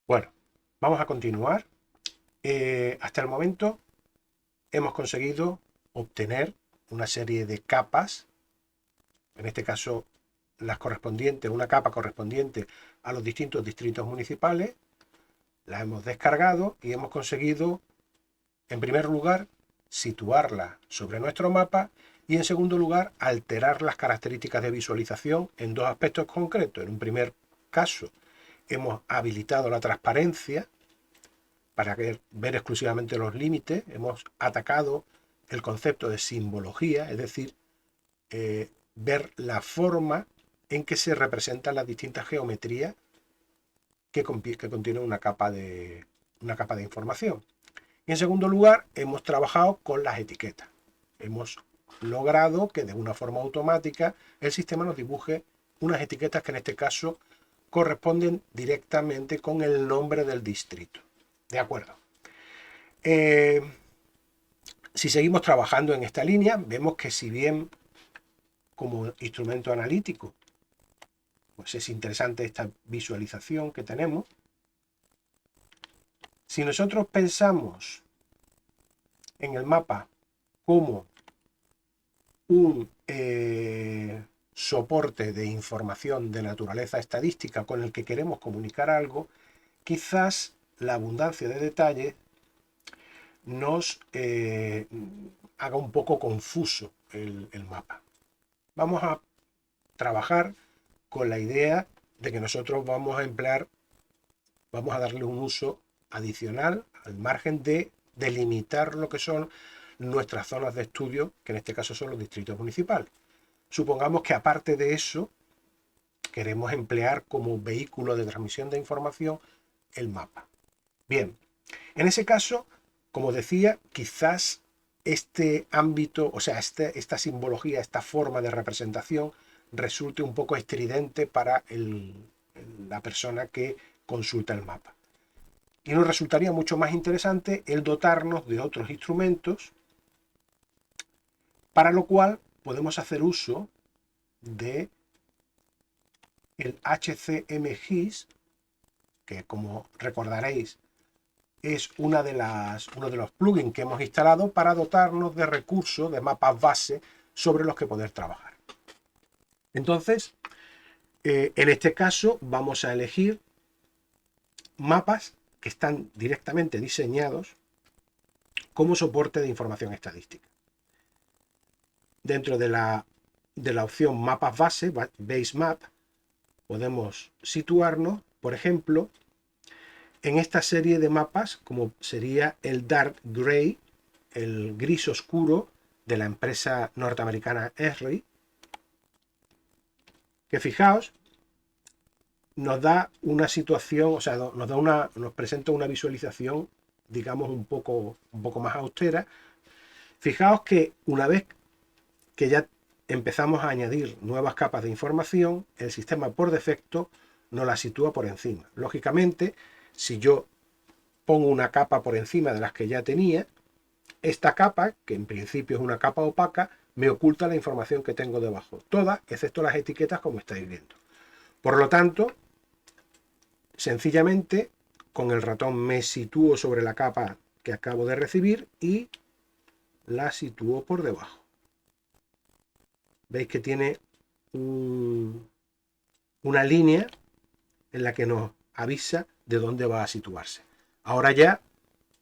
Bueno, vamos a continuar. Hasta el momento hemos conseguido obtener una serie de capas, en este caso las correspondientes, una capa correspondiente a los distintos distritos municipales, las hemos descargado y hemos conseguido, en primer lugar, situarla sobre nuestro mapa y, en segundo lugar, alterar las características de visualización en dos aspectos concretos. En un primer caso, hemos habilitado la transparencia para ver exclusivamente los límites. Hemos atacado el concepto de simbología, es decir, ver la forma en que se representan las distintas geometrías que contienen una capa de información. Y en segundo lugar, hemos trabajado con las etiquetas. Hemos logrado que de una forma automática el sistema nos dibuje unas etiquetas que en este caso corresponden directamente con el nombre del distrito. ¿De acuerdo? Eh, si seguimos trabajando en esta línea, vemos que si bien como instrumento analítico, pues es interesante esta visualización que tenemos, si nosotros pensamos en el mapa como un soporte de información de naturaleza estadística con el que queremos comunicar algo, quizás la abundancia de detalles nos haga un poco confuso el mapa. Vamos a trabajar con la idea de que nosotros vamos a darle un uso adicional al margen de delimitar lo que son nuestras zonas de estudio, que en este caso son los distritos municipales. Supongamos que aparte de eso, queremos emplear como vehículo de transmisión de información el mapa. Bien, en ese caso, como decía, quizás este ámbito, o sea, esta simbología, esta forma de representación resulte un poco estridente para la persona que consulta el mapa. Y nos resultaría mucho más interesante el dotarnos de otros instrumentos, para lo cual podemos hacer uso de el HCMGIS, que como recordaréis es uno de los plugins que hemos instalado para dotarnos de recursos, de mapas base sobre los que poder trabajar. Entonces, en este caso vamos a elegir mapas que están directamente diseñados como soporte de información estadística. Dentro de la opción mapas base, Base Map, podemos situarnos, por ejemplo, en esta serie de mapas, como sería el Dark Gray, el gris oscuro de la empresa norteamericana Esri, que fijaos, nos da una situación, o sea, nos presenta una visualización, digamos, un poco más austera. Fijaos que una vez que ya empezamos a añadir nuevas capas de información, el sistema por defecto nos la sitúa por encima. Lógicamente, si yo pongo una capa por encima de las que ya tenía, esta capa, que en principio es una capa opaca, me oculta la información que tengo debajo, todas excepto las etiquetas, como estáis viendo. Por lo tanto, sencillamente con el ratón me sitúo sobre la capa que acabo de recibir y la sitúo por debajo. Veis que tiene una línea en la que nos avisa de dónde va a situarse. Ahora ya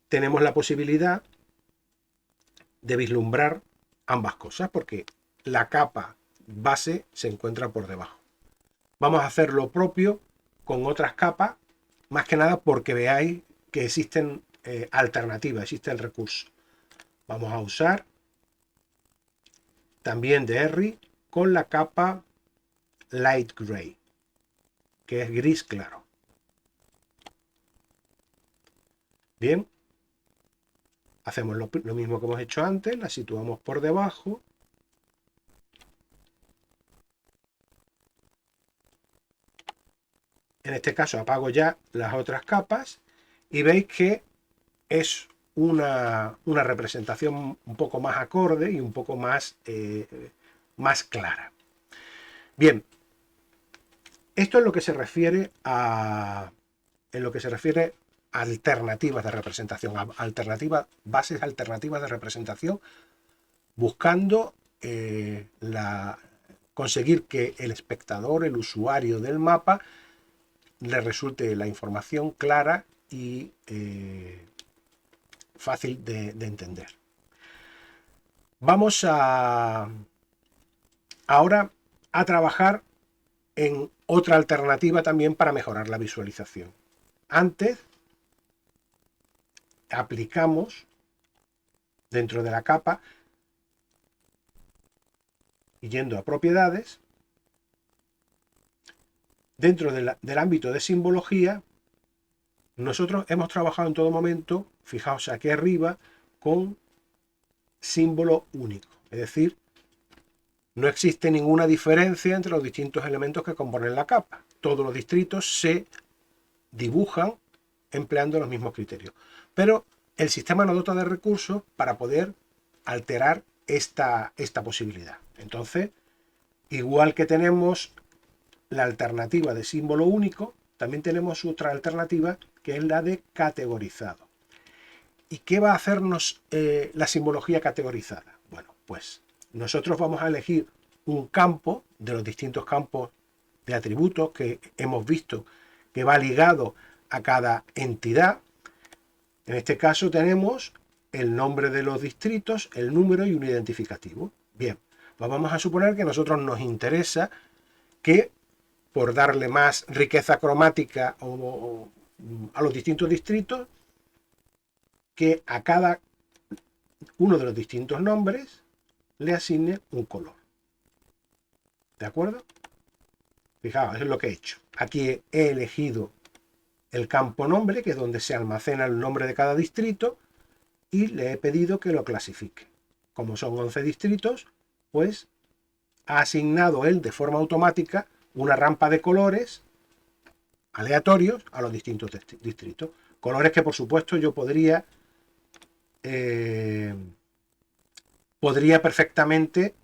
tenemos la posibilidad de vislumbrar ambas cosas, porque la capa base se encuentra por debajo. Vamos a hacer lo propio con otras capas, más que nada porque veáis que existen alternativas, existe el recurso. Vamos a usar también de Esri con la capa Light Gray, que es gris claro. Bien, hacemos lo mismo que hemos hecho antes, la situamos por debajo. En este caso apago ya las otras capas y veis que es una representación un poco más acorde y un poco más clara. Bien, esto es lo que se refiere a en lo que se refiere a alternativas de representación, bases alternativas de representación, buscando conseguir que el espectador, el usuario del mapa, le resulte la información clara y fácil de entender. Vamos ahora a trabajar en otra alternativa también para mejorar la visualización. Antes aplicamos dentro de la capa, yendo a propiedades, dentro del ámbito de simbología, nosotros hemos trabajado en todo momento, fijaos aquí arriba, con símbolo único. Es decir, no existe ninguna diferencia entre los distintos elementos que componen la capa. Todos los distritos se dibujan empleando los mismos criterios. Pero el sistema nos dota de recursos para poder alterar esta posibilidad. Entonces, igual que tenemos la alternativa de símbolo único, también tenemos otra alternativa que es la de categorizado. ¿Y qué va a hacernos la simbología categorizada? Bueno, pues nosotros vamos a elegir un campo de los distintos campos de atributos que hemos visto que va ligado a cada entidad. En este caso tenemos el nombre de los distritos, el número y un identificativo. Bien, pues vamos a suponer que a nosotros nos interesa que, por darle más riqueza cromática a los distintos distritos, que a cada uno de los distintos nombres le asigne un color. ¿De acuerdo? Fijaos, eso es lo que he hecho. Aquí he elegido el campo nombre, que es donde se almacena el nombre de cada distrito, y le he pedido que lo clasifique. Como son 11 distritos, pues ha asignado él de forma automática una rampa de colores aleatorios a los distintos distritos. Colores que, por supuesto, yo podría perfectamente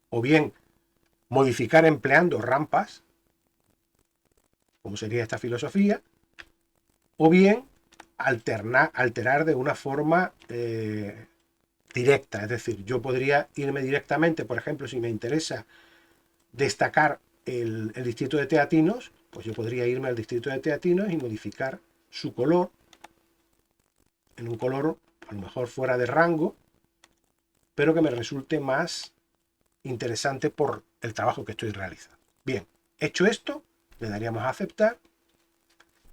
o bien modificar empleando rampas, como sería esta filosofía, o bien alterar de una forma directa. Es decir, yo podría irme directamente, por ejemplo, si me interesa destacar el distrito de Teatinos, pues yo podría irme al distrito de Teatinos y modificar su color en un color a lo mejor fuera de rango, pero que me resulte más interesante por el trabajo que estoy realizando. Bien, hecho esto, le daríamos a aceptar.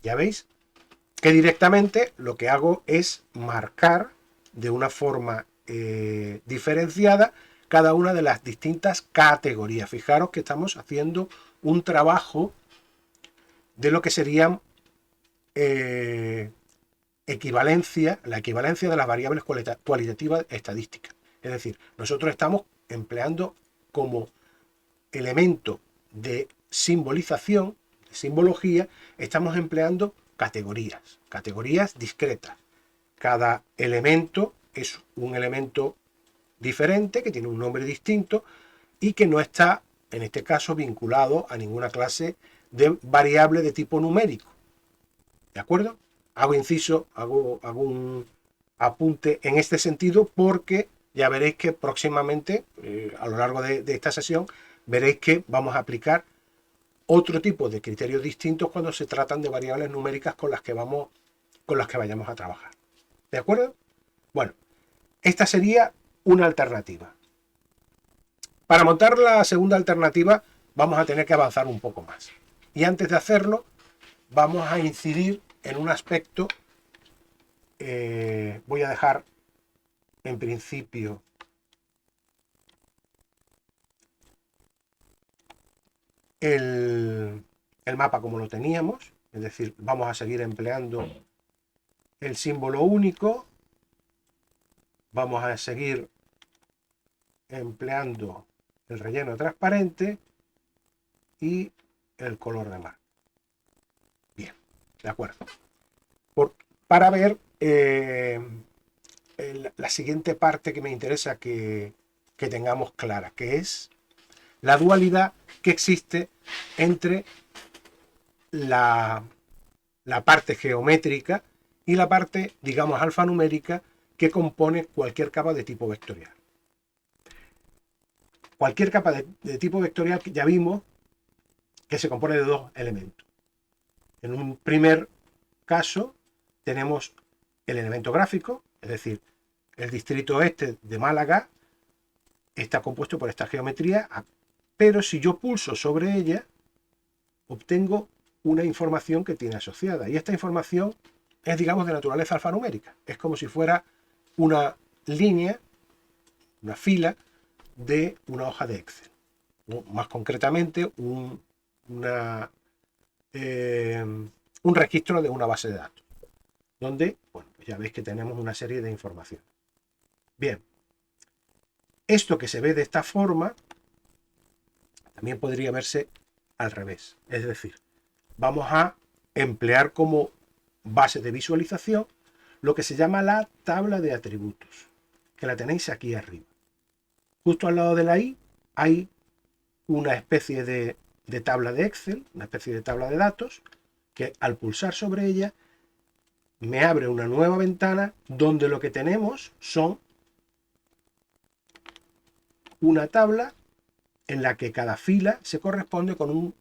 Ya veis que directamente lo que hago es marcar de una forma diferenciada cada una de las distintas categorías. Fijaros que estamos haciendo un trabajo de lo que serían la equivalencia de las variables cualitativas estadísticas. Es decir, nosotros estamos empleando como elemento de simbolización, de simbología, estamos empleando categorías discretas. Cada elemento es un elemento diferente, que tiene un nombre distinto y que no está, en este caso, vinculado a ninguna clase de variable de tipo numérico. ¿De acuerdo? Hago un apunte en este sentido porque ya veréis que próximamente, a lo largo de esta sesión, veréis que vamos a aplicar otro tipo de criterios distintos cuando se tratan de variables numéricas con las que vayamos a trabajar. ¿De acuerdo? Bueno, esta sería una alternativa. Para montar la segunda alternativa vamos a tener que avanzar un poco más. Y antes de hacerlo, vamos a incidir en un aspecto. Voy a dejar en principio el mapa como lo teníamos, es decir, vamos a seguir empleando el símbolo único, vamos a seguir empleando el relleno transparente y el color de mar. Bien, de acuerdo. Para ver la siguiente parte que me interesa que tengamos clara, que es la dualidad que existe entre la la parte geométrica y la parte, digamos, alfanumérica que compone cualquier capa de tipo vectorial. Cualquier capa de tipo vectorial que ya vimos que se compone de dos elementos. En un primer caso tenemos el elemento gráfico, es decir, el distrito este de Málaga está compuesto por esta geometría, pero si yo pulso sobre ella, obtengo una información que tiene asociada. Y esta información es, digamos, de naturaleza alfanumérica. Es como si fuera una línea, una fila de una hoja de Excel. ¿No? Más concretamente, un registro de una base de datos, donde, bueno, pues ya veis que tenemos una serie de información. Bien, esto que se ve de esta forma también podría verse al revés. Es decir, vamos a emplear como base de visualización lo que se llama la tabla de atributos, que la tenéis aquí arriba. Justo al lado de la I hay una especie de tabla de Excel, una especie de tabla de datos, que al pulsar sobre ella me abre una nueva ventana donde lo que tenemos son una tabla en la que cada fila se corresponde con un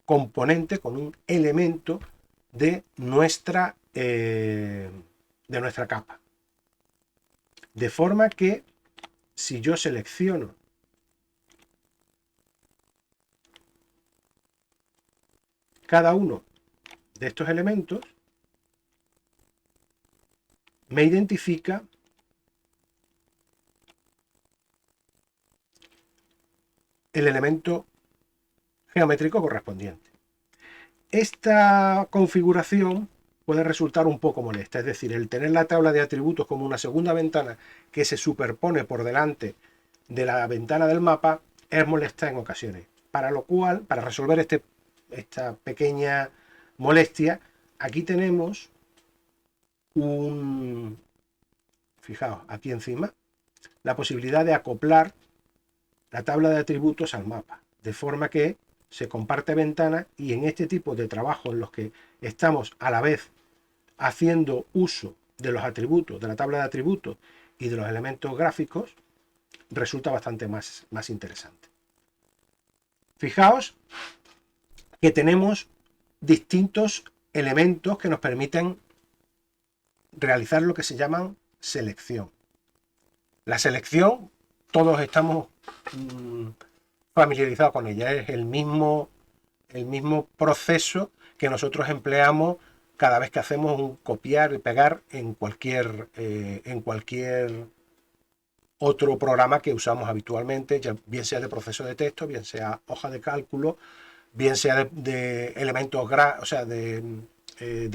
componente, con un elemento de nuestra capa. De forma que si yo selecciono cada uno de estos elementos, me identifica el elemento geométrico correspondiente. Esta configuración puede resultar un poco molesta, es decir, el tener la tabla de atributos como una segunda ventana que se superpone por delante de la ventana del mapa es molesta en ocasiones. Para lo cual, para resolver esta pequeña molestia, aquí tenemos fijaos, aquí encima, la posibilidad de acoplar la tabla de atributos al mapa, de forma que se comparte ventana y en este tipo de trabajo en los que estamos a la vez haciendo uso de los atributos, de la tabla de atributos y de los elementos gráficos, resulta bastante más interesante. Fijaos que tenemos distintos elementos que nos permiten realizar lo que se llaman selección. La selección, todos estamos familiarizados con ella, es el mismo proceso que nosotros empleamos cada vez que hacemos un copiar y pegar en cualquier otro programa que usamos habitualmente, bien sea de proceso de texto, bien sea hoja de cálculo, bien sea de elementos, o sea, de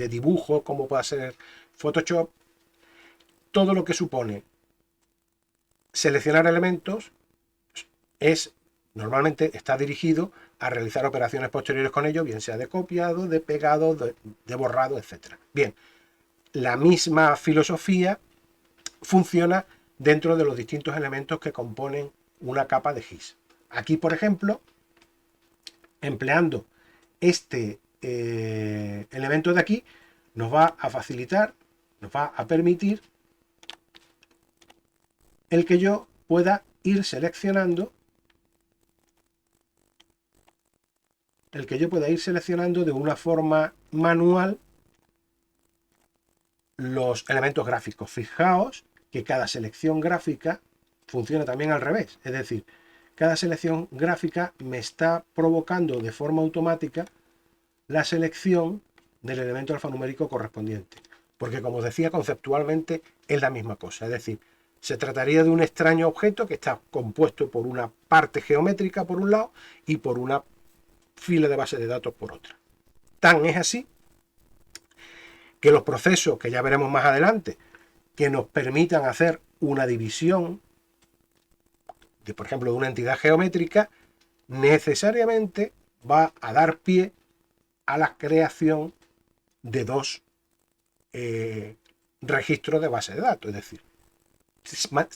dibujo, como puede ser Photoshop. Todo lo que supone seleccionar elementos normalmente está dirigido a realizar operaciones posteriores con ellos, bien sea de copiado, de pegado, de borrado, etc. Bien, la misma filosofía funciona dentro de los distintos elementos que componen una capa de GIS. Aquí, por ejemplo, empleando este elemento de aquí, nos va a facilitar, nos va a permitir el que yo pueda ir seleccionando de una forma manual los elementos gráficos. Fijaos que cada selección gráfica funciona también al revés, es decir, cada selección gráfica me está provocando de forma automática la selección del elemento alfanumérico correspondiente, porque como os decía, conceptualmente es la misma cosa, es decir, se trataría de un extraño objeto que está compuesto por una parte geométrica por un lado y por una fila de base de datos por otra. Tan es así que los procesos que ya veremos más adelante, que nos permitan hacer una división de, por ejemplo, de una entidad geométrica, necesariamente va a dar pie a la creación de dos registros de base de datos. Es decir,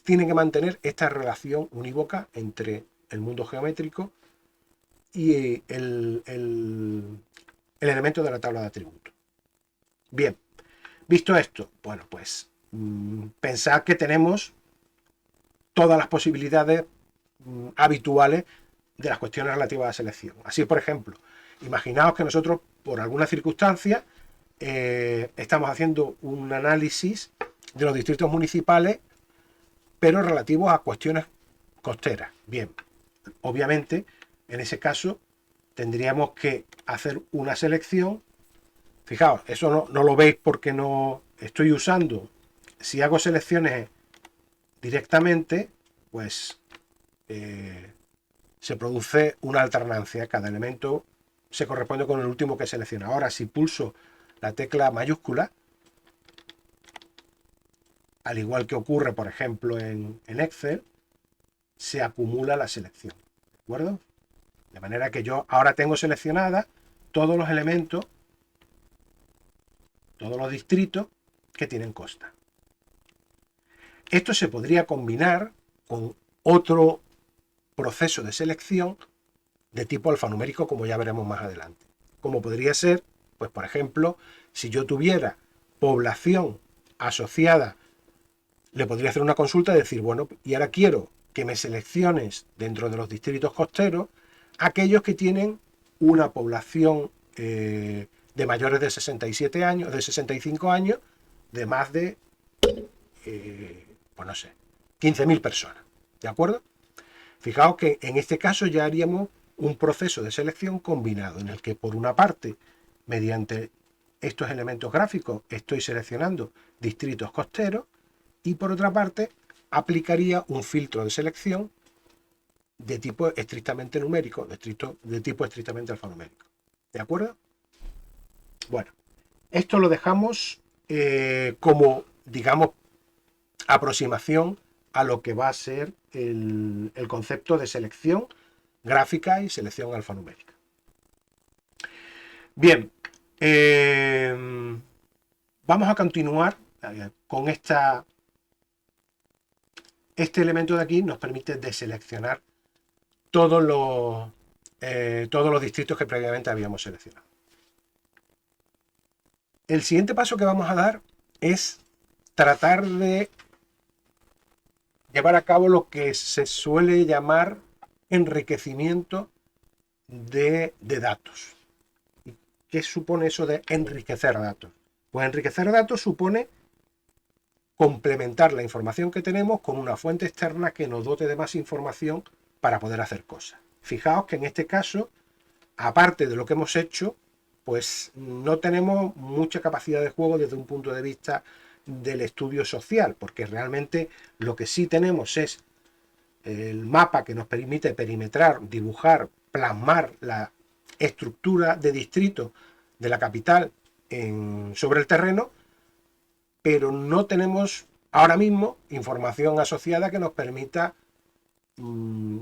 tiene que mantener esta relación unívoca entre el mundo geométrico y el elemento de la tabla de atributos. Bien, visto esto, bueno, pues pensad que tenemos todas las posibilidades habituales de las cuestiones relativas a la selección. Así, por ejemplo, imaginaos que nosotros, por alguna circunstancia, estamos haciendo un análisis de los distritos municipales, pero relativos a cuestiones costeras. Bien, obviamente, en ese caso, tendríamos que hacer una selección. Fijaos, eso no lo veis porque no estoy usando. Si hago selecciones directamente, pues se produce una alternancia. Cada elemento se corresponde con el último que selecciona. Ahora, si pulso la tecla mayúscula, al igual que ocurre, por ejemplo, en Excel, se acumula la selección. ¿De acuerdo? De manera que yo ahora tengo seleccionadas todos los elementos, todos los distritos que tienen costa. Esto se podría combinar con otro proceso de selección de tipo alfanumérico, como ya veremos más adelante. Como podría ser, pues por ejemplo, si yo tuviera población asociada, le podría hacer una consulta y decir, bueno, y ahora quiero que me selecciones dentro de los distritos costeros aquellos que tienen una población de mayores de 67 años, de 65 años, de más de, pues no sé, 15.000 personas. ¿De acuerdo? Fijaos que en este caso ya haríamos un proceso de selección combinado, en el que por una parte, mediante estos elementos gráficos, estoy seleccionando distritos costeros, y por otra parte, aplicaría un filtro de selección de tipo estrictamente numérico, de tipo estrictamente alfanumérico. ¿De acuerdo? Bueno, esto lo dejamos como, digamos, aproximación a lo que va a ser el concepto de selección gráfica y selección alfanumérica. Bien, vamos a continuar con este elemento de aquí. Nos permite deseleccionar todos los distritos que previamente habíamos seleccionado. El siguiente paso que vamos a dar es tratar de llevar a cabo lo que se suele llamar enriquecimiento de datos. ¿Qué supone eso de enriquecer datos? Pues enriquecer datos supone complementar la información que tenemos con una fuente externa que nos dote de más información para poder hacer cosas. Fijaos que en este caso, aparte de lo que hemos hecho, pues no tenemos mucha capacidad de juego desde un punto de vista del estudio social, porque realmente lo que sí tenemos es el mapa que nos permite perimetrar, dibujar, plasmar la estructura de distrito de la capital sobre el terreno, pero no tenemos ahora mismo información asociada que nos permita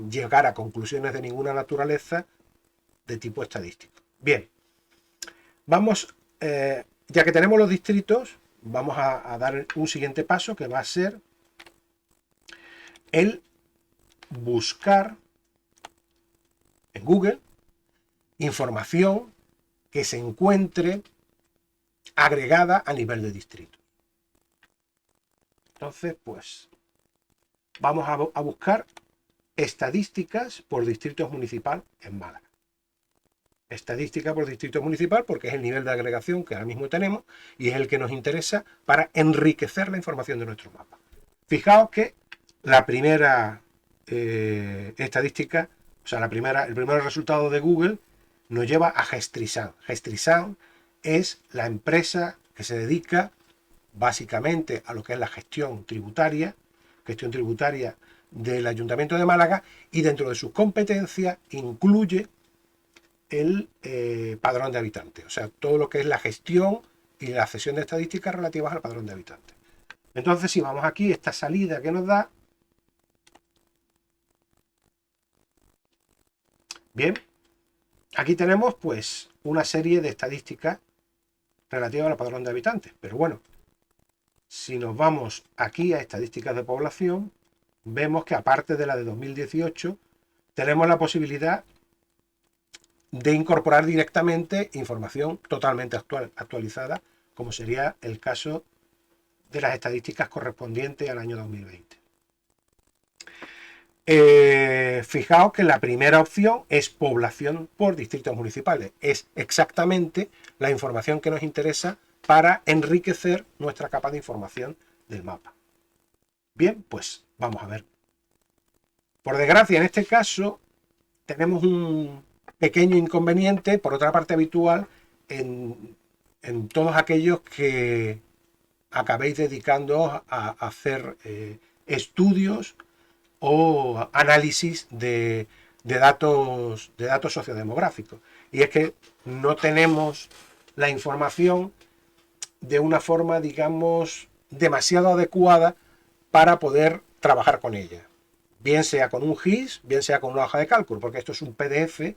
llegar a conclusiones de ninguna naturaleza de tipo estadístico. Bien, vamos, ya que tenemos los distritos, vamos a dar un siguiente paso que va a ser el buscar en Google información que se encuentre agregada a nivel de distrito. Entonces, pues, vamos a buscar estadísticas por distritos municipal en Málaga. Estadística por distrito municipal porque es el nivel de agregación que ahora mismo tenemos y es el que nos interesa para enriquecer la información de nuestro mapa. Fijaos que la primera estadística, o sea, el primer resultado de Google nos lleva a Gestrisan. Gestrisan es la empresa que se dedica básicamente a lo que es la gestión tributaria del Ayuntamiento de Málaga, y dentro de sus competencias incluye el padrón de habitantes, o sea, todo lo que es la gestión y la cesión de estadísticas relativas al padrón de habitantes. Entonces, si vamos aquí, esta salida que nos da, bien, aquí tenemos pues una serie de estadísticas relativas al padrón de habitantes, pero bueno, si nos vamos aquí a estadísticas de población, vemos que aparte de la de 2018, tenemos la posibilidad de incorporar directamente información totalmente actualizada como sería el caso de las estadísticas correspondientes al año 2020. Fijaos que la primera opción es población por distritos municipales. Es exactamente la información que nos interesa para enriquecer nuestra capa de información del mapa. Bien, pues vamos a ver. Por desgracia, en este caso, tenemos un pequeño inconveniente, por otra parte habitual, en todos aquellos que acabéis dedicándoos a hacer estudios o análisis de datos sociodemográficos. Y es que no tenemos la información de una forma, digamos, demasiado adecuada para poder trabajar con ella. Bien sea con un GIS, bien sea con una hoja de cálculo, porque esto es un PDF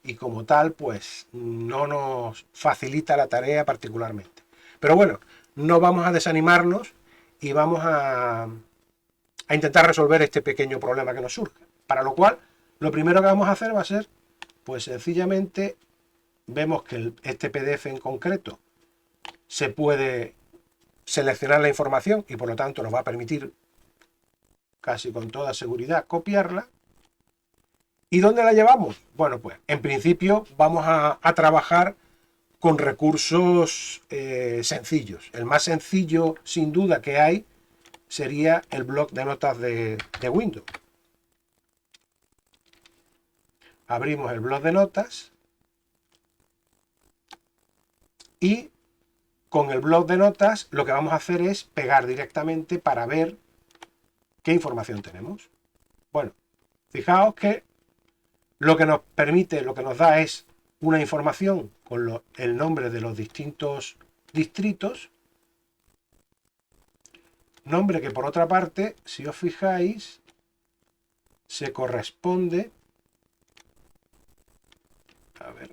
y como tal, pues no nos facilita la tarea particularmente. Pero bueno, no vamos a desanimarnos y vamos a intentar resolver este pequeño problema que nos surge. Para lo cual, lo primero que vamos a hacer va a ser, pues sencillamente, vemos que este PDF en concreto se puede seleccionar la información y por lo tanto nos va a permitir casi con toda seguridad copiarla. ¿Y dónde la llevamos? Bueno, pues en principio vamos a trabajar con recursos sencillos. El más sencillo, sin duda, que hay sería el bloc de notas de Windows. Abrimos el bloc de notas y con el bloc de notas lo que vamos a hacer es pegar directamente para ver qué información tenemos. Bueno, fijaos que lo que nos permite, lo que nos da es una información con el nombre de los distintos distritos, nombre que por otra parte, si os fijáis, se corresponde, a ver,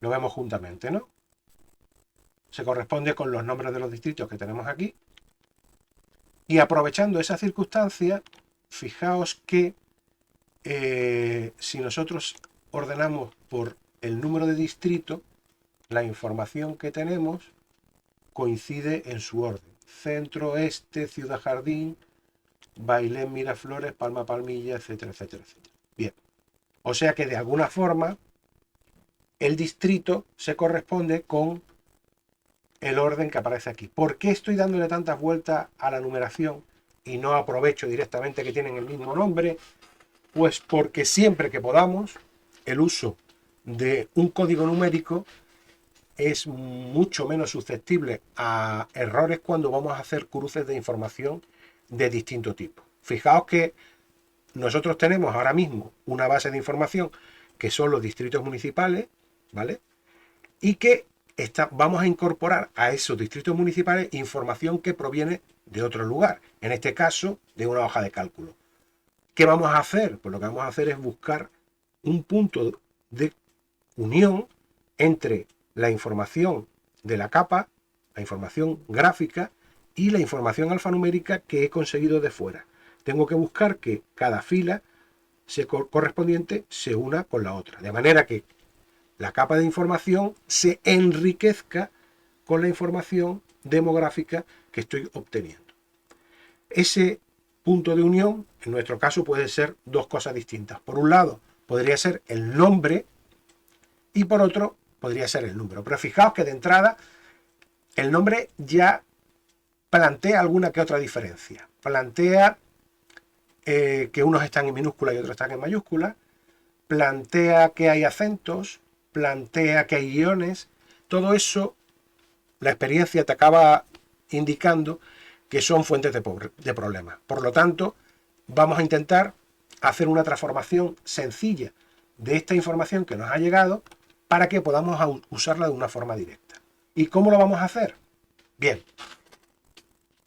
lo vemos juntamente, ¿no? Se corresponde con los nombres de los distritos que tenemos aquí. Y aprovechando esa circunstancia, fijaos que si nosotros ordenamos por el número de distrito, la información que tenemos coincide en su orden. Centro, Este, Ciudad Jardín, Bailén, Miraflores, Palma, Palmilla, etcétera, etcétera, etcétera. Bien. O sea que de alguna forma el distrito se corresponde con el orden que aparece aquí. ¿Por qué estoy dándole tantas vueltas a la numeración y no aprovecho directamente que tienen el mismo nombre? Pues porque siempre que podamos, el uso de un código numérico es mucho menos susceptible a errores cuando vamos a hacer cruces de información de distinto tipo. Fijaos que nosotros tenemos ahora mismo una base de información que son los distritos municipales, ¿vale? Y que vamos a incorporar a esos distritos municipales información que proviene de otro lugar, en este caso de una hoja de cálculo. ¿Qué vamos a hacer? Pues lo que vamos a hacer es buscar un punto de unión entre la información de la capa, la información gráfica y la información alfanumérica que he conseguido de fuera. Tengo que buscar que cada fila correspondiente se una con la otra, de manera que la capa de información se enriquezca con la información demográfica que estoy obteniendo. Ese punto de unión, en nuestro caso, puede ser dos cosas distintas. Por un lado, podría ser el nombre y por otro, podría ser el número. Pero fijaos que de entrada, el nombre ya plantea alguna que otra diferencia. Plantea que unos están en minúscula y otros están en mayúscula. Plantea que hay acentos. Plantea que hay guiones. Todo eso, la experiencia te acaba indicando que son fuentes de problemas. Por lo tanto, vamos a intentar hacer una transformación sencilla de esta información que nos ha llegado para que podamos usarla de una forma directa. ¿Y cómo lo vamos a hacer? Bien,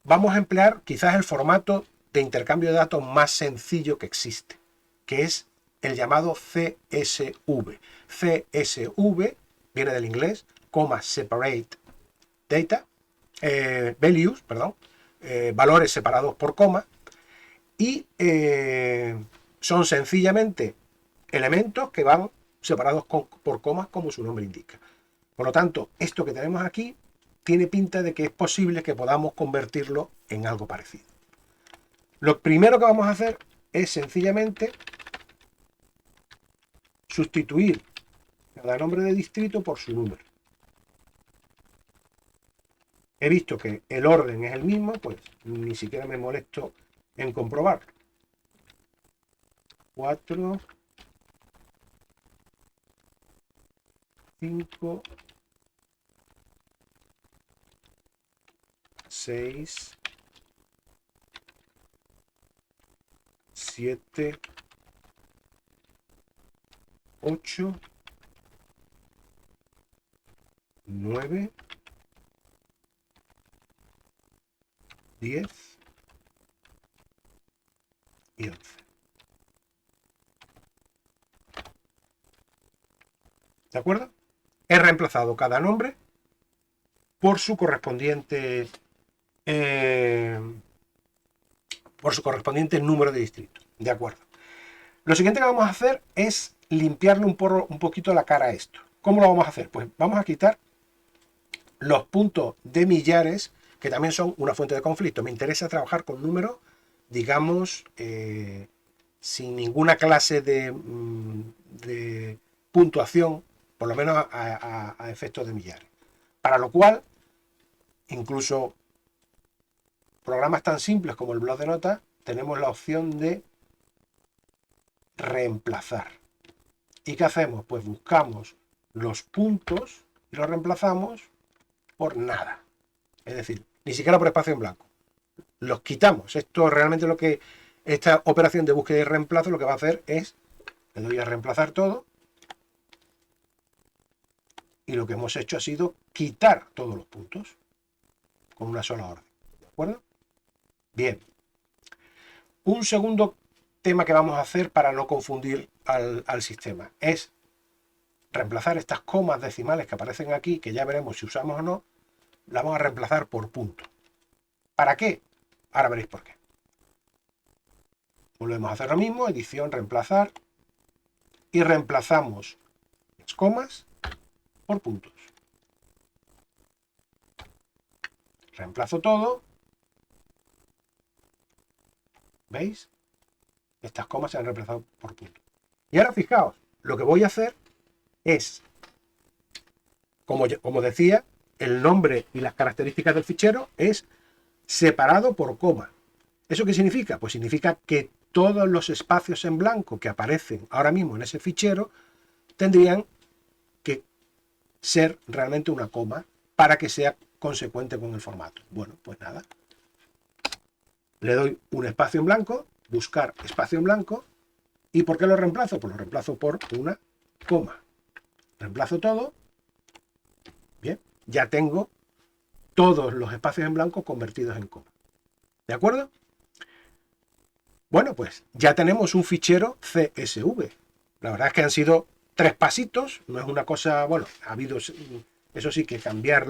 vamos a emplear quizás el formato de intercambio de datos más sencillo que existe, que es el llamado CSV. CSV viene del inglés, Separate Data, Values, perdón, valores separados por coma, y son sencillamente elementos que van separados por comas como su nombre indica. Por lo tanto, esto que tenemos aquí tiene pinta de que es posible que podamos convertirlo en algo parecido. Lo primero que vamos a hacer es sencillamente sustituir cada nombre de distrito por su número. He visto que el orden es el mismo, pues ni siquiera me molesto en comprobarlo. 4, 5, 6, 7, 8, 9, 10 y 11. ¿De acuerdo? He reemplazado cada nombre por su correspondiente número de distrito. De acuerdo. Lo siguiente que vamos a hacer es limpiarle un poquito la cara a esto. ¿Cómo lo vamos a hacer? Pues vamos a quitar los puntos de millares, que también son una fuente de conflicto. Me interesa trabajar con números, digamos, sin ninguna clase de puntuación, por lo menos a efectos de millares. Para lo cual, incluso programas tan simples como el bloc de notas, tenemos la opción de reemplazar. ¿Y qué hacemos? Pues buscamos los puntos y los reemplazamos por nada. Es decir, ni siquiera por espacio en blanco. Los quitamos. Esto realmente esta operación de búsqueda y reemplazo lo que va a hacer es, le doy a reemplazar todo, y lo que hemos hecho ha sido quitar todos los puntos con una sola orden. ¿De acuerdo? Bien. Un segundo tema que vamos a hacer para no confundir al sistema es reemplazar estas comas decimales que aparecen aquí, que ya veremos si usamos o no, las vamos a reemplazar por punto. ¿Para qué? Ahora veréis por qué. Volvemos a hacer lo mismo, edición, reemplazar, y reemplazamos las comas por puntos. Reemplazo todo. ¿Veis? Estas comas se han reemplazado por puntos. Y ahora fijaos, lo que voy a hacer es, como decía, el nombre y las características del fichero es separado por coma. ¿Eso qué significa? Pues significa que todos los espacios en blanco que aparecen ahora mismo en ese fichero tendrían que ser realmente una coma para que sea consecuente con el formato. Bueno, pues nada. Le doy un espacio en blanco, buscar espacio en blanco, ¿y por qué lo reemplazo? Pues lo reemplazo por una coma. Reemplazo todo. Bien, ya tengo todos los espacios en blanco convertidos en coma. ¿De acuerdo? Bueno, pues ya tenemos un fichero CSV. La verdad es que han sido 3 pasitos, no es una cosa, bueno, ha habido, eso sí, que cambiar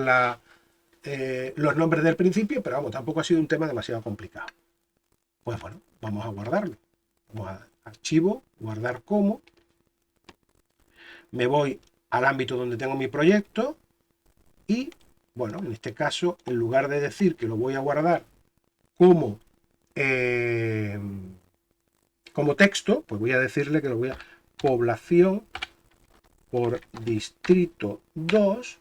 los nombres del principio, pero vamos, tampoco ha sido un tema demasiado complicado. Pues bueno, vamos a guardarlo. Vamos a archivo, guardar como. Me voy al ámbito donde tengo mi proyecto y, bueno, en este caso, en lugar de decir que lo voy a guardar como texto, pues voy a decirle que lo voy a población por distrito 2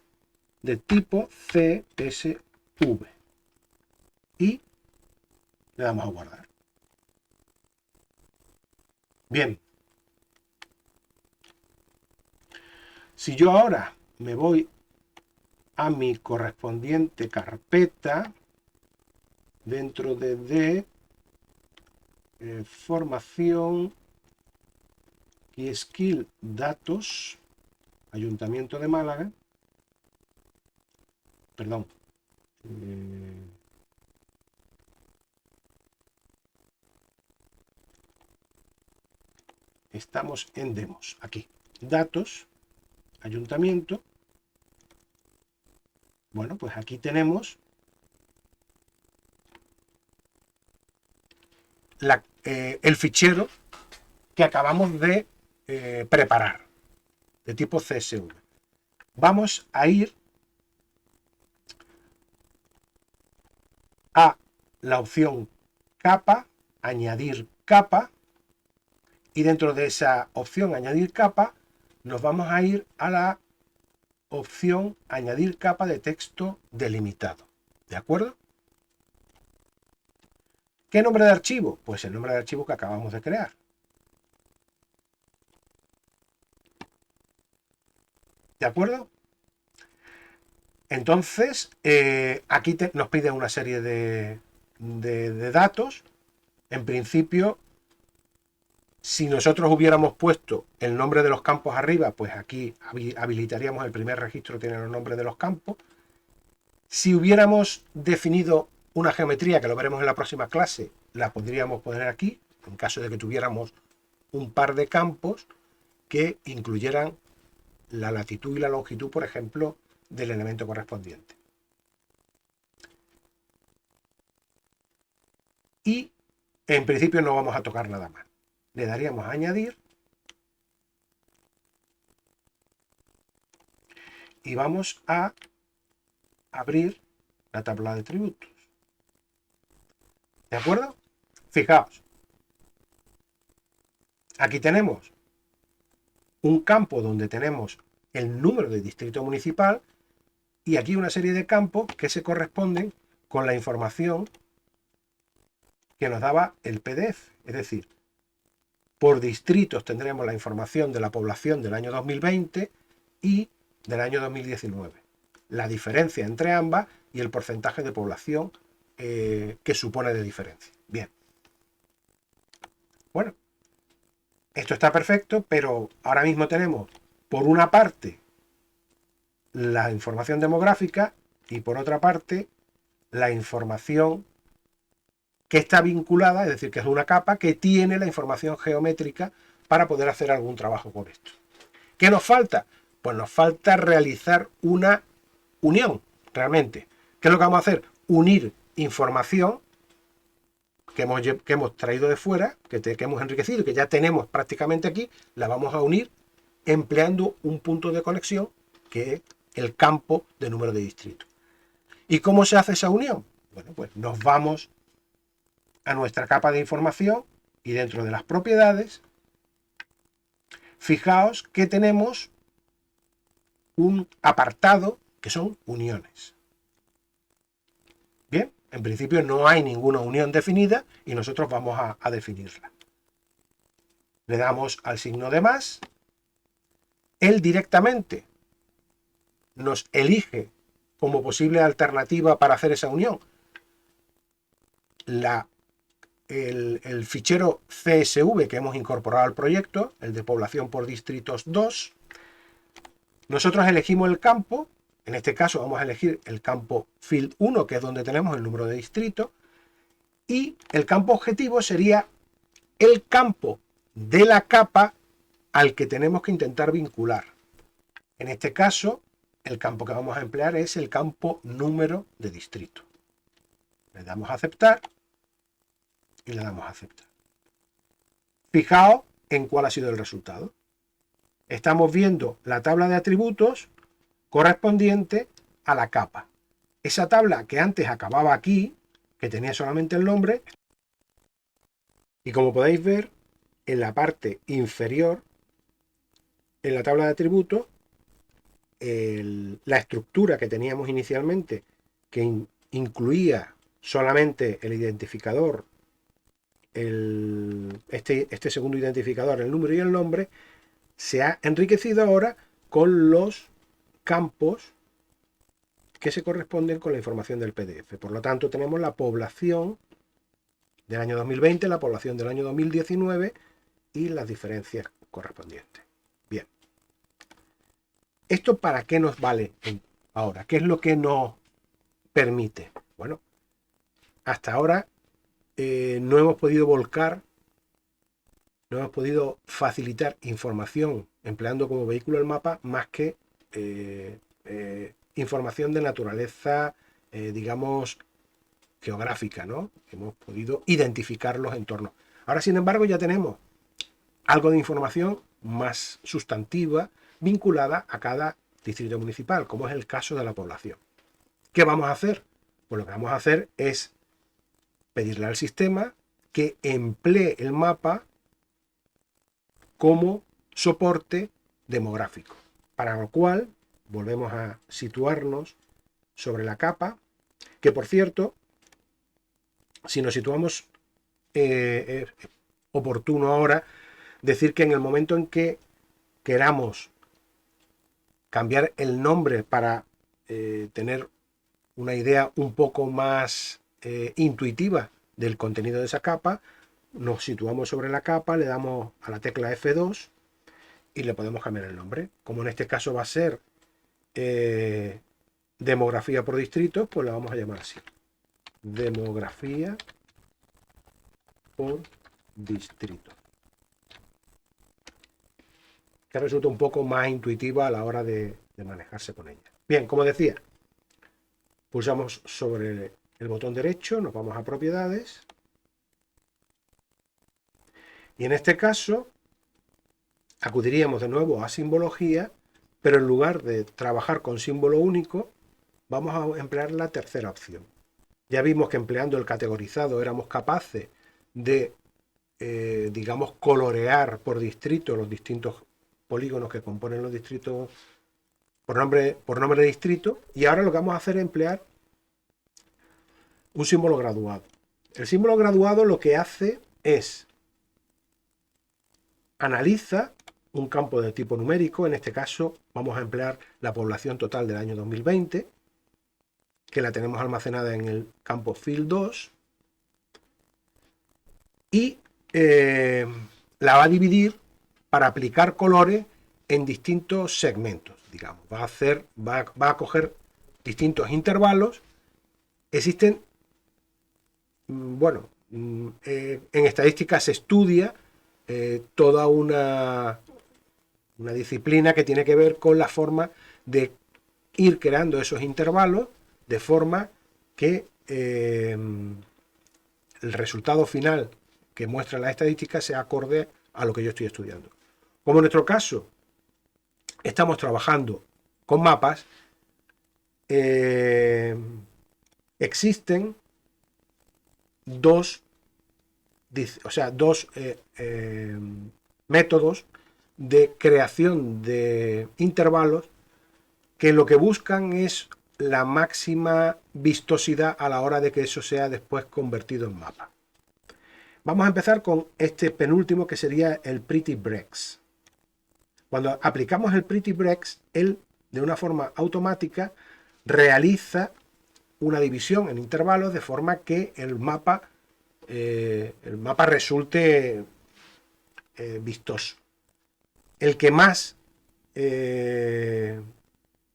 de tipo CSV. Y le damos a guardar. Bien. Si yo ahora me voy a mi correspondiente carpeta dentro de formación y skill datos, Ayuntamiento de Málaga, perdón, estamos en demos, aquí, datos, ayuntamiento. Bueno, pues aquí tenemos el fichero que acabamos de preparar, de tipo CSV. vamos a ir a la opción capa, añadir capa, y dentro de esa opción añadir capa nos vamos a ir a la opción añadir capa de texto delimitado. ¿De acuerdo? ¿Qué nombre de archivo? Pues el nombre de archivo que acabamos de crear. ¿De acuerdo? Entonces, aquí nos pide una serie de datos. En principio, si nosotros hubiéramos puesto el nombre de los campos arriba, pues aquí habilitaríamos el primer registro que tiene los nombres de los campos. Si hubiéramos definido una geometría, que lo veremos en la próxima clase, la podríamos poner aquí, en caso de que tuviéramos un par de campos que incluyeran la latitud y la longitud, por ejemplo, del elemento correspondiente. Y en principio no vamos a tocar nada más. Le daríamos a añadir y vamos a abrir la tabla de atributos. ¿De acuerdo? Fijaos. Aquí tenemos un campo donde tenemos el número de distrito municipal y aquí una serie de campos que se corresponden con la información que nos daba el PDF. Es decir, por distritos tendremos la información de la población del año 2020 y del año 2019. La diferencia entre ambas y el porcentaje de población que supone de diferencia. Bien. Bueno, esto está perfecto, pero ahora mismo tenemos, por una parte, la información demográfica y por otra parte, la información que está vinculada, es decir, que es una capa que tiene la información geométrica para poder hacer algún trabajo con esto. ¿Qué nos falta? Pues nos falta realizar una unión, realmente. ¿Qué es lo que vamos a hacer? Unir información que hemos traído de fuera, que hemos enriquecido y que ya tenemos prácticamente aquí, la vamos a unir empleando un punto de conexión que es el campo de número de distrito. ¿Y cómo se hace esa unión? Bueno, pues nos vamos a nuestra capa de información y dentro de las propiedades, fijaos que tenemos un apartado que son uniones. Bien, en principio no hay ninguna unión definida y nosotros vamos a definirla. Le damos al signo de más. Él directamente nos elige como posible alternativa para hacer esa unión el fichero CSV que hemos incorporado al proyecto, el de población por distritos 2. Nosotros elegimos el campo, en este caso vamos a elegir el campo field 1, que es donde tenemos el número de distrito, y el campo objetivo sería el campo de la capa al que tenemos que intentar vincular. En este caso, el campo que vamos a emplear es el campo número de distrito. Le damos a aceptar y le damos a aceptar. Fijaos en cuál ha sido el resultado. Estamos viendo la tabla de atributos correspondiente a la capa. Esa tabla que antes acababa aquí, que tenía solamente el nombre, y como podéis ver, en la parte inferior, en la tabla de atributos, la estructura que teníamos inicialmente, que incluía solamente el identificador, este segundo identificador, el número y el nombre, se ha enriquecido ahora con los campos que se corresponden con la información del PDF. Por lo tanto, tenemos la población del año 2020, la población del año 2019 y las diferencias correspondientes. Bien. ¿Esto para qué nos vale ahora? ¿Qué es lo que nos permite? Bueno, hasta ahora no hemos podido volcar, no hemos podido facilitar información empleando como vehículo el mapa más que información de naturaleza, digamos, geográfica, ¿no? Hemos podido identificar los entornos. Ahora, sin embargo, ya tenemos algo de información más sustantiva vinculada a cada distrito municipal, como es el caso de la población. ¿Qué vamos a hacer? Pues lo que vamos a hacer es pedirle al sistema que emplee el mapa como soporte demográfico, para lo cual volvemos a situarnos sobre la capa, que por cierto, si nos situamos, es oportuno ahora decir que en el momento en que queramos cambiar el nombre para tener una idea un poco más intuitiva del contenido de esa capa, nos situamos sobre la capa, le damos a la tecla F2 y le podemos cambiar el nombre. Como en este caso va a ser demografía por distrito, pues la vamos a llamar así. Demografía por distrito. Que resulta un poco más intuitiva a la hora de manejarse con ella. Bien, como decía, pulsamos sobre el botón derecho, nos vamos a propiedades. Y en este caso, acudiríamos de nuevo a simbología, pero en lugar de trabajar con símbolo único, vamos a emplear la tercera opción. Ya vimos que empleando el categorizado éramos capaces de, digamos, colorear por distrito los distintos polígonos que componen los distritos por nombre de distrito, y ahora lo que vamos a hacer es emplear un símbolo graduado. El símbolo graduado lo que hace es analiza un campo de tipo numérico, en este caso vamos a emplear la población total del año 2020, que la tenemos almacenada en el campo field 2, y la va a dividir para aplicar colores en distintos segmentos, digamos. Va a coger distintos intervalos. Existen, bueno, en estadística se estudia toda una disciplina que tiene que ver con la forma de ir creando esos intervalos de forma que el resultado final que muestra la estadística sea acorde a lo que yo estoy estudiando. Como en nuestro caso estamos trabajando con mapas, existen dos métodos de creación de intervalos que lo que buscan es la máxima vistosidad a la hora de que eso sea después convertido en mapa. Vamos a empezar con este penúltimo, que sería el Pretty Breaks. Cuando aplicamos el Pretty Breaks, él de una forma automática realiza una división en intervalos de forma que el mapa resulte vistoso. El que más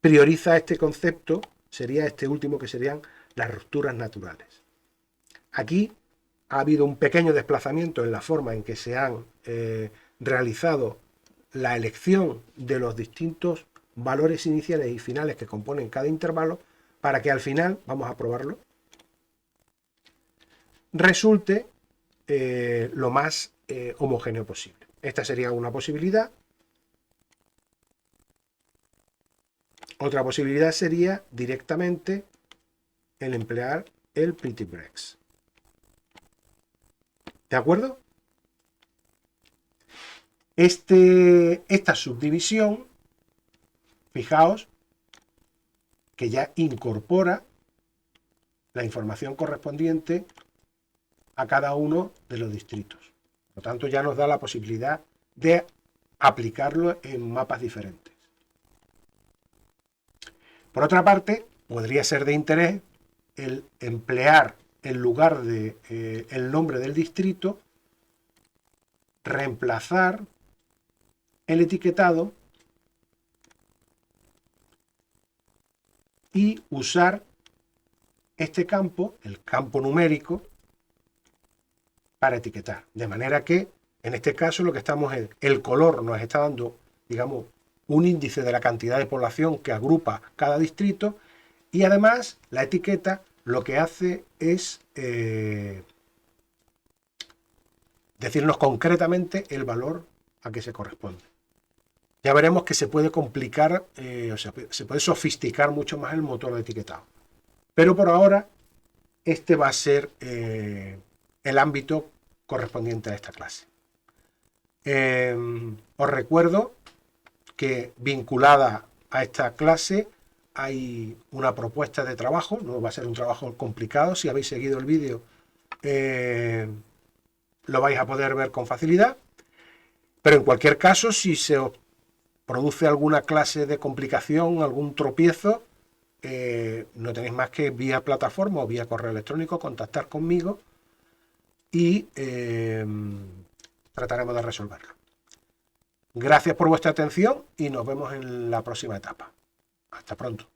prioriza este concepto sería este último, que serían las rupturas naturales. Aquí ha habido un pequeño desplazamiento en la forma en que se han realizado la elección de los distintos valores iniciales y finales que componen cada intervalo, para que al final, vamos a probarlo, resulte lo más homogéneo posible. Esta sería una posibilidad. Otra posibilidad sería directamente el emplear el Pretty Breaks. ¿De acuerdo? Esta subdivisión, fijaos que ya incorpora la información correspondiente a cada uno de los distritos. Por lo tanto, ya nos da la posibilidad de aplicarlo en mapas diferentes. Por otra parte, podría ser de interés el emplear, en lugar de el nombre del distrito, reemplazar el etiquetado y usar este campo, el campo numérico, para etiquetar. De manera que, en este caso, lo que estamos es, el color nos está dando, digamos, un índice de la cantidad de población que agrupa cada distrito, y además la etiqueta lo que hace es decirnos concretamente el valor a que se corresponde. ya veremos que se puede complicar, o sea, se puede sofisticar mucho más el motor de etiquetado. Pero por ahora, este va a ser el ámbito correspondiente a esta clase. Os recuerdo que vinculada a esta clase hay una propuesta de trabajo, no va a ser un trabajo complicado, si habéis seguido el vídeo lo vais a poder ver con facilidad, pero en cualquier caso, si se os produce alguna clase de complicación, algún tropiezo, no tenéis más que vía plataforma o vía correo electrónico contactar conmigo y trataremos de resolverlo. Gracias por vuestra atención y nos vemos en la próxima etapa. Hasta pronto.